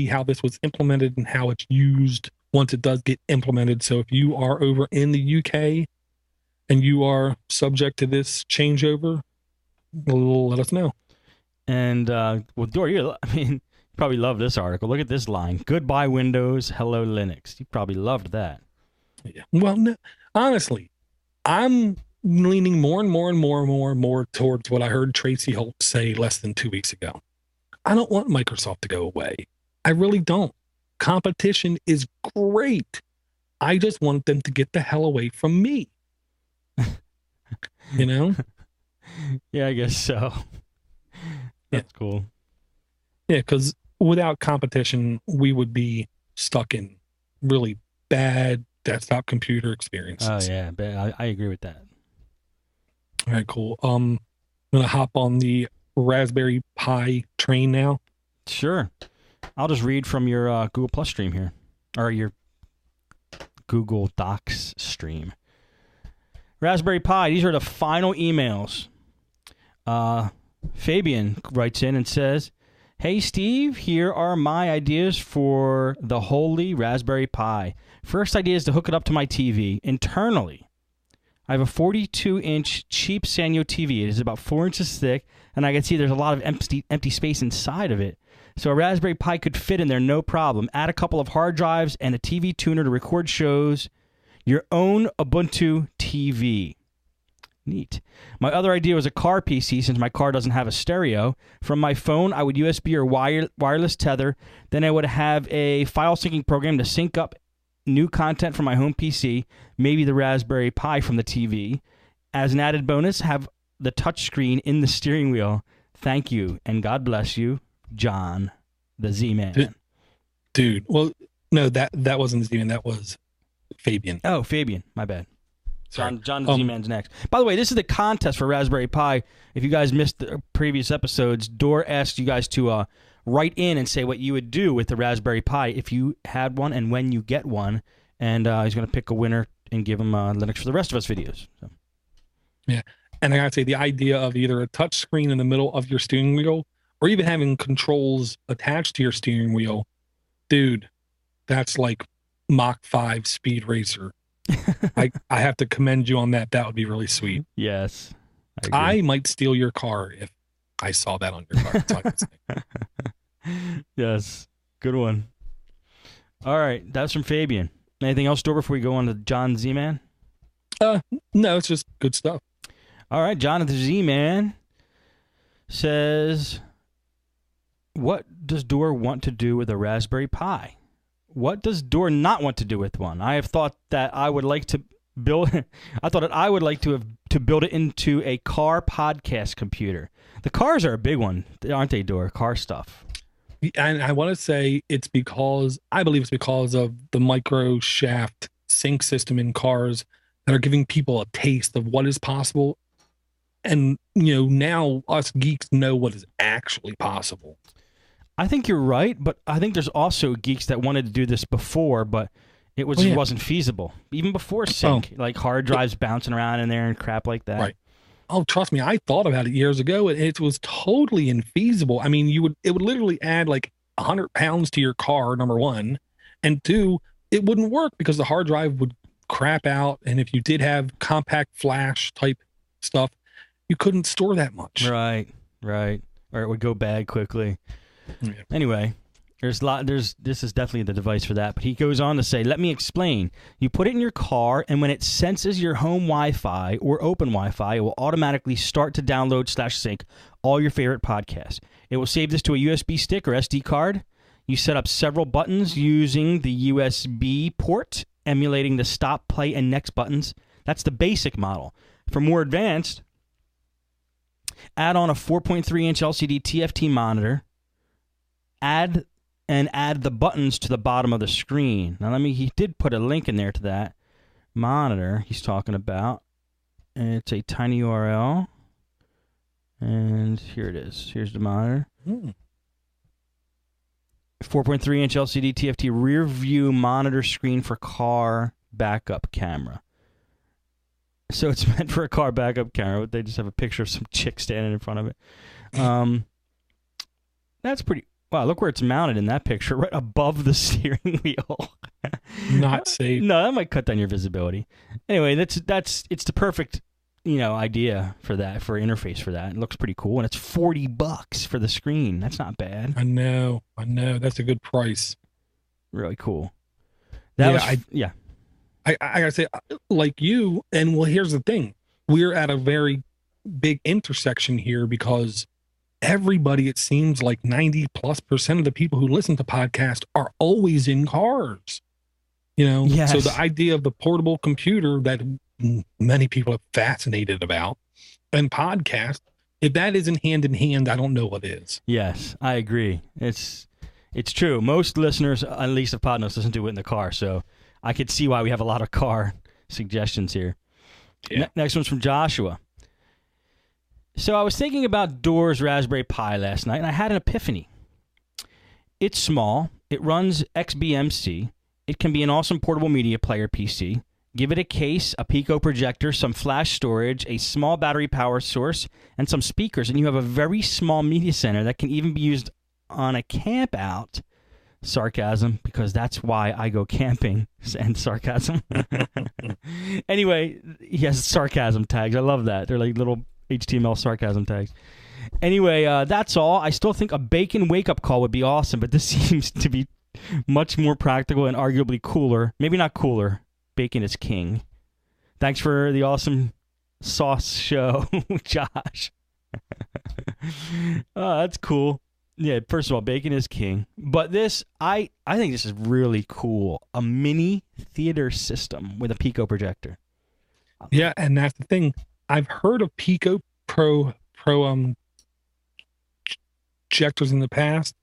how this was implemented and how it's used once it does get implemented. So if you are over in the UK and you are subject to this changeover, let us know. And well, Dor, I mean, you probably love this article. Look at this line: "Goodbye Windows, hello Linux." You probably loved that. Yeah. Well, no, honestly, I'm leaning more and more and more and more and more towards what I heard Tracy Holt say less than 2 weeks ago. I don't want Microsoft to go away. I really don't. Competition is great. I just want them to get the hell away from me. You know? Yeah, I guess so. That's cool. Yeah, because without competition, we would be stuck in really bad desktop computer experiences. Oh yeah, but I agree with that. All right, cool. I'm gonna hop on the Raspberry Pi train now. Sure. I'll just read from your Google Plus stream here, or your Google Docs stream. Raspberry Pi. These are the final emails. Fabian writes in and says, "Hey Steve, here are my ideas for the holy Raspberry Pi. First idea is to hook it up to my TV internally. I have a 42-inch cheap Sanyo TV. It is about 4 inches thick, and I can see there's a lot of empty space inside of it. So a Raspberry Pi could fit in there no problem. Add a couple of hard drives and a TV tuner to record shows. Your own Ubuntu TV." Neat. My other idea was a car PC, since my car doesn't have a stereo. From my phone, I would USB or wireless tether. Then I would have a file syncing program to sync up new content from my home PC, maybe the Raspberry Pi from the TV. As an added bonus, have the touchscreen in the steering wheel. Thank you, and God bless you, John, the Z-Man. Dude, well, no, that wasn't the Z-Man. That was Fabian. Oh, Fabian. My bad. Sorry. John the Z-Man's next. By the way, this is the contest for Raspberry Pi. If you guys missed the previous episodes, Dor asked you guys to write in and say what you would do with the Raspberry Pi if you had one and when you get one. And he's going to pick a winner and give him Linux for the rest of us videos. So. Yeah. And I got to say, the idea of either a touch screen in the middle of your steering wheel or even having controls attached to your steering wheel, dude, that's like Mach 5 Speed Racer. I have to commend you on that. That would be really sweet. Yes. I might steal your car if I saw that on your car. Yes. Good one. All right. That's from Fabian. Anything else, Dor, before we go on to John Z-Man? No, it's just good stuff. All right. John the Z-Man says, what does Dor want to do with a Raspberry Pi? What does Dor not want to do with one? I have thought that I would like to build. I thought that I would like to build it into a car podcast computer. The cars are a big one, aren't they, Dor? Car stuff. And I want to say I believe it's because of the micro shaft sync system in cars that are giving people a taste of what is possible. And now us geeks know what is actually possible. I think you're right, but I think there's also geeks that wanted to do this before, but it wasn't feasible. Even before sync, like hard drives bouncing around in there and crap like that. Right. Oh, trust me, I thought about it years ago, and it was totally infeasible. I mean, it would literally add like 100 pounds to your car, number one, and two, it wouldn't work because the hard drive would crap out, and if you did have compact flash type stuff, you couldn't store that much. Right. Or it would go bad quickly. Yeah. Anyway, this is definitely the device for that. But he goes on to say, let me explain. You put it in your car, and when it senses your home Wi-Fi or open Wi-Fi, it will automatically start to download/sync all your favorite podcasts. It will save this to a USB stick or SD card. You set up several buttons using the USB port, emulating the stop, play, and next buttons. That's the basic model. For more advanced, add on a 4.3-inch LCD TFT monitor. Add the buttons to the bottom of the screen. Now, he did put a link in there to that monitor he's talking about. And it's a tiny URL. And here it is. Here's the monitor. 4.3-inch LCD TFT rear view monitor screen for car backup camera. So it's meant for a car backup camera, but they just have a picture of some chick standing in front of it. That's pretty... Wow, look where it's mounted in that picture, right above the steering wheel. Not safe. No, that might cut down your visibility. Anyway, it's the perfect, idea for interface for that. It looks pretty cool, and it's $40 for the screen. That's not bad. I know. That's a good price. Really cool. I gotta say, like you, and well, here's the thing: we're at a very big intersection here because everybody, it seems like 90+% of the people who listen to podcasts are always in cars. Yes. So the idea of the portable computer that many people are fascinated about and podcast, if that isn't hand in hand, I don't know what is. Yes, I agree. It's true. Most listeners, at least of Podnutz, listen to it in the car, so I could see why we have a lot of car suggestions here. Yeah. Next one's from Joshua. So I was thinking about Door's Raspberry Pi last night, and I had an epiphany. It's small. It runs XBMC. It can be an awesome portable media player PC. Give it a case, a Pico projector, some flash storage, a small battery power source, and some speakers, and you have a very small media center that can even be used on a camp out. Sarcasm, because that's why I go camping. And sarcasm. Anyway, he has sarcasm tags. I love that. They're like little HTML sarcasm tags. Anyway, that's all. I still think a bacon wake-up call would be awesome, but this seems to be much more practical and arguably cooler. Maybe not cooler. Bacon is king. Thanks for the awesome sauce show, Josh. Oh, that's cool. Yeah, first of all, bacon is king. But this, I think this is really cool. A mini theater system with a Pico projector. Yeah, and that's the thing. I've heard of Pico Pro projectors in the past,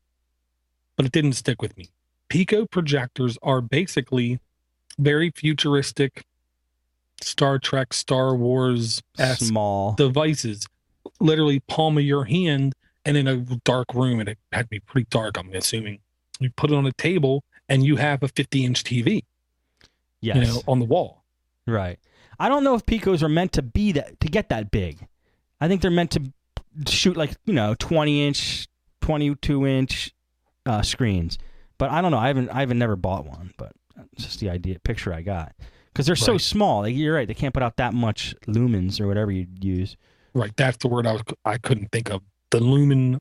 but it didn't stick with me. Pico projectors are basically very futuristic Star Trek, Star Wars small devices, literally palm of your hand, and in a dark room, and it had to be pretty dark, I'm assuming. You put it on a table, and you have a 50-inch TV, yes, on the wall. Right. I don't know if Picos are meant to get that big. I think they're meant to shoot 20-inch, 22-inch screens. But I don't know. I haven't never bought one, but it's just the picture I got. Because they're so small. Like, you're right. They can't put out that much lumens or whatever you use. Right. That's the word I couldn't think of. The lumen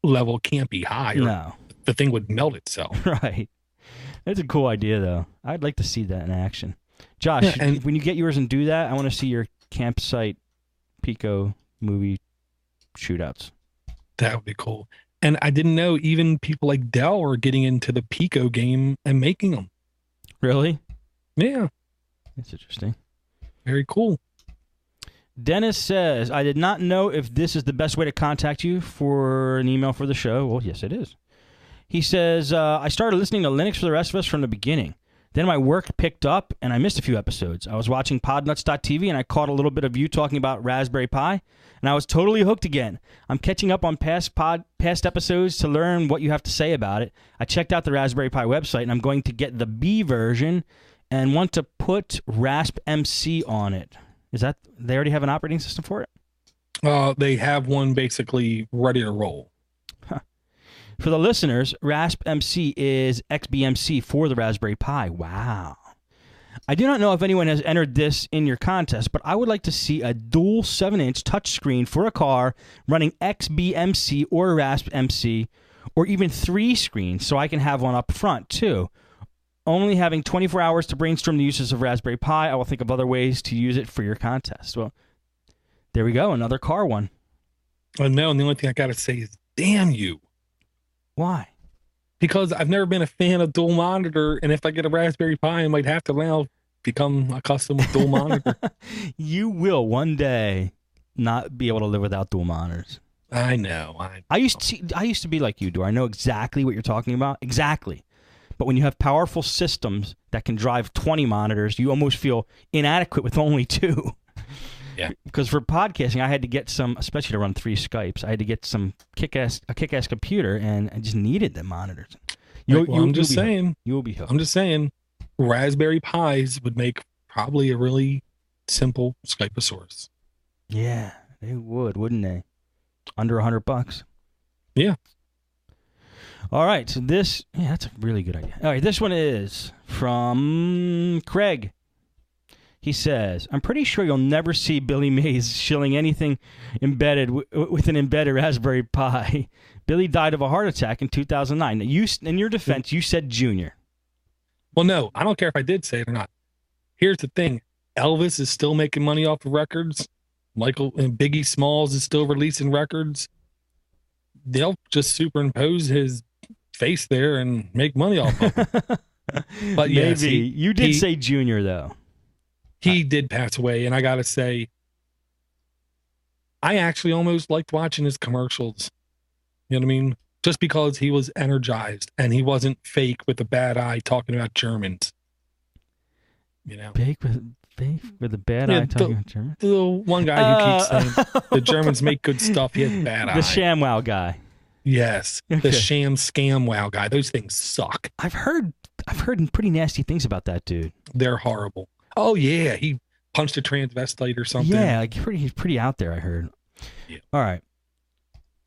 level can't be high. No. The thing would melt itself. Right. That's a cool idea, though. I'd like to see that in action. Josh, when you get yours and do that, I want to see your campsite Pico movie shootouts. That would be cool. And I didn't know even people like Dell are getting into the Pico game and making them. Really? Yeah. That's interesting. Very cool. Dennis says, I did not know if this is the best way to contact you for an email for the show. Well, yes, it is. He says, I started listening to Linux for the Rest of Us from the beginning. Then my work picked up, and I missed a few episodes. I was watching Podnutz.tv, and I caught a little bit of you talking about Raspberry Pi, and I was totally hooked again. I'm catching up on past episodes to learn what you have to say about it. I checked out the Raspberry Pi website, and I'm going to get the B version and want to put Rasp MC on it. Is that they already have an operating system for it? They have one basically ready to roll. Huh. For the listeners, Rasp MC is XBMC for the Raspberry Pi. Wow. I do not know if anyone has entered this in your contest, but I would like to see a dual 7-inch touchscreen for a car running XBMC or Rasp MC, or even 3 screens, so I can have one up front too. Only having 24 hours to brainstorm the uses of Raspberry Pi, I will think of other ways to use it for your contest. Well, there we go, another car one. Oh, no, and the only thing I got to say is, damn you. Why? Because I've never been a fan of dual monitor, and if I get a Raspberry Pi, I might have to now become accustomed with dual monitor. You will one day not be able to live without dual monitors. I know. I used to be like you, do I know exactly what you're talking about? Exactly. But when you have powerful systems that can drive 20 monitors, you almost feel inadequate with only 2. Yeah. Because for podcasting, I had to get some, especially to run 3 Skypes, I had to get a kick-ass computer, and I just needed the monitors. I'm just saying. You will be hooked. I'm just saying, Raspberry Pis would make probably a really simple Skyposaurus. Yeah, they would, wouldn't they? Under $100. Yeah. All right, so that's a really good idea. All right, this one is from Craig. He says, I'm pretty sure you'll never see Billy Mays shilling anything embedded with an embedded Raspberry Pi. Billy died of a heart attack in 2009. Now, in your defense, you said Junior. Well, no, I don't care if I did say it or not. Here's the thing. Elvis is still making money off of records. Michael and Biggie Smalls is still releasing records. They'll just superimpose his face there and make money off of it. But yes, maybe. You did say Junior, though. He did pass away, and I got to say, I actually almost liked watching his commercials. You know what I mean? Just because he was energized and he wasn't fake with a bad eye talking about Germans. You know? Fake with a bad eye talking about Germans? The one guy who keeps saying the Germans make good stuff, he has a bad eye. The ShamWow guy. Yes. Okay. The sham scam wow guy. Those things suck. I've heard pretty nasty things about that dude. They're horrible. Oh, yeah. He punched a transvestite or something. Yeah, he's pretty out there, I heard. Yeah. All right.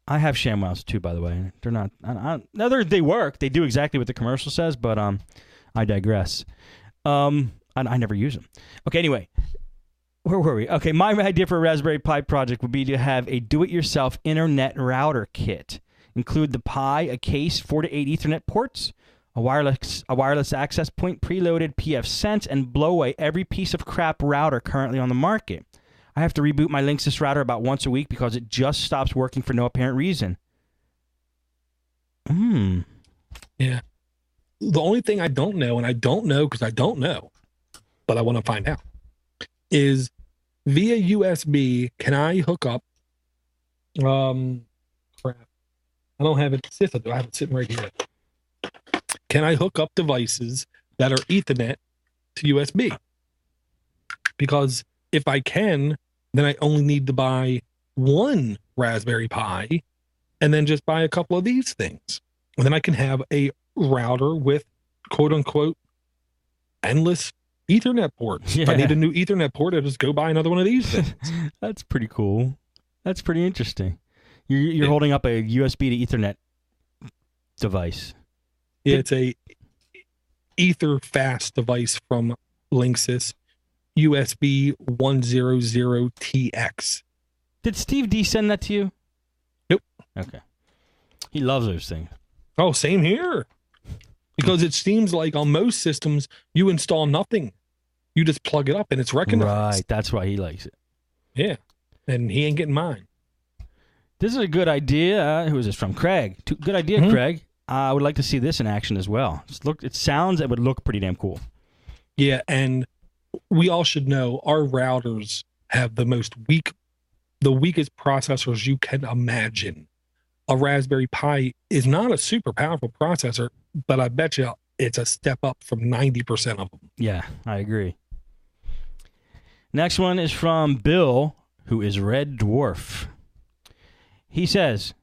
I have ShamWows too, by the way. They're not. They work. They do exactly what the commercial says, but I digress. I never use them. Okay, anyway, where were we? Okay, my idea for a Raspberry Pi project would be to have a do-it-yourself internet router kit. Include the Pi, a case, 4 to 8 Ethernet ports, a wireless access point, preloaded pfSense, and blow away every piece of crap router currently on the market. I have to reboot my Linksys router about once a week because it just stops working for no apparent reason. Yeah. The only thing I don't know, and I don't know because I don't know, but I want to find out, is via USB, can I hook up, crap, I don't have it, I have it sitting right here. Can I hook up devices that are Ethernet to USB? Because if I can, then I only need to buy one Raspberry Pi and then just buy a couple of these things. And then I can have a router with quote unquote endless Ethernet ports. Yeah. If I need a new Ethernet port, I'll just go buy another one of these things. That's pretty cool. That's pretty interesting. You're holding up a USB to Ethernet device. Yeah, it's a EtherFast device from Linksys, USB 100TX. Did Steve D send that to you? Nope. Okay. He loves those things. Oh, same here. Because it seems like on most systems, you install nothing. You just plug it up and it's recognized. Right. That's why he likes it. Yeah. And he ain't getting mine. This is a good idea. Who is this from? Craig. Good idea, Craig. I would like to see this in action as well. It would look pretty damn cool. Yeah. And we all should know our routers have the weakest processors you can imagine. A Raspberry Pi is not a super powerful processor, but I bet you it's a step up from 90% of them. Yeah, I agree. Next one is from Bill, who is Red Dwarf. He says,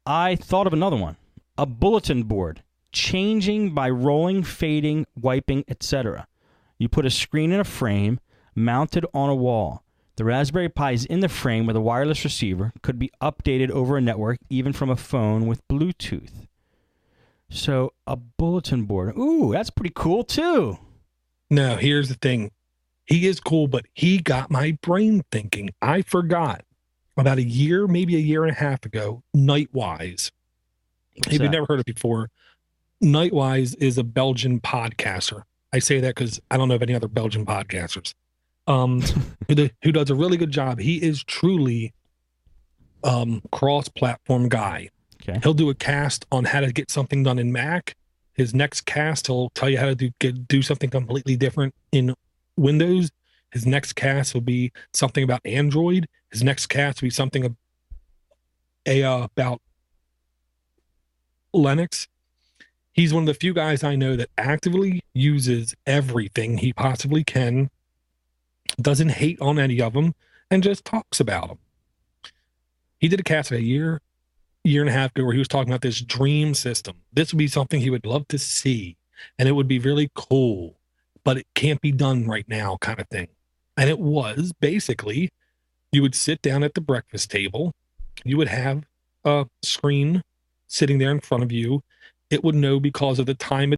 I thought of another one. A bulletin board, changing by rolling, fading, wiping, etc. You put a screen in a frame, mounted on a wall. The Raspberry Pi is in the frame with a wireless receiver, could be updated over a network, even from a phone with Bluetooth. So, a bulletin board. Ooh, that's pretty cool, too. No, here's the thing. He is cool, but he got my brain thinking. I forgot about a year, maybe a year and a half ago, Nightwise. If you've never heard it before, Nightwise is a Belgian podcaster. I say that because I don't know of any other Belgian podcasters. Who does a really good job. He is truly cross-platform guy. Okay. He'll do a cast on how to get something done in Mac. His next cast, he'll tell you how to do something completely different in Windows. His next cast will be something about Android. His next cast will be something about Linux. He's one of the few guys I know that actively uses everything he possibly can, doesn't hate on any of them, and just talks about them. He did a cast a year and a half ago where he was talking about this dream system. This would be something he would love to see, and it would be really cool, but it can't be done right now kind of thing. And it was basically, you would sit down at the breakfast table, you would have a screen sitting there in front of you, it would know because of the time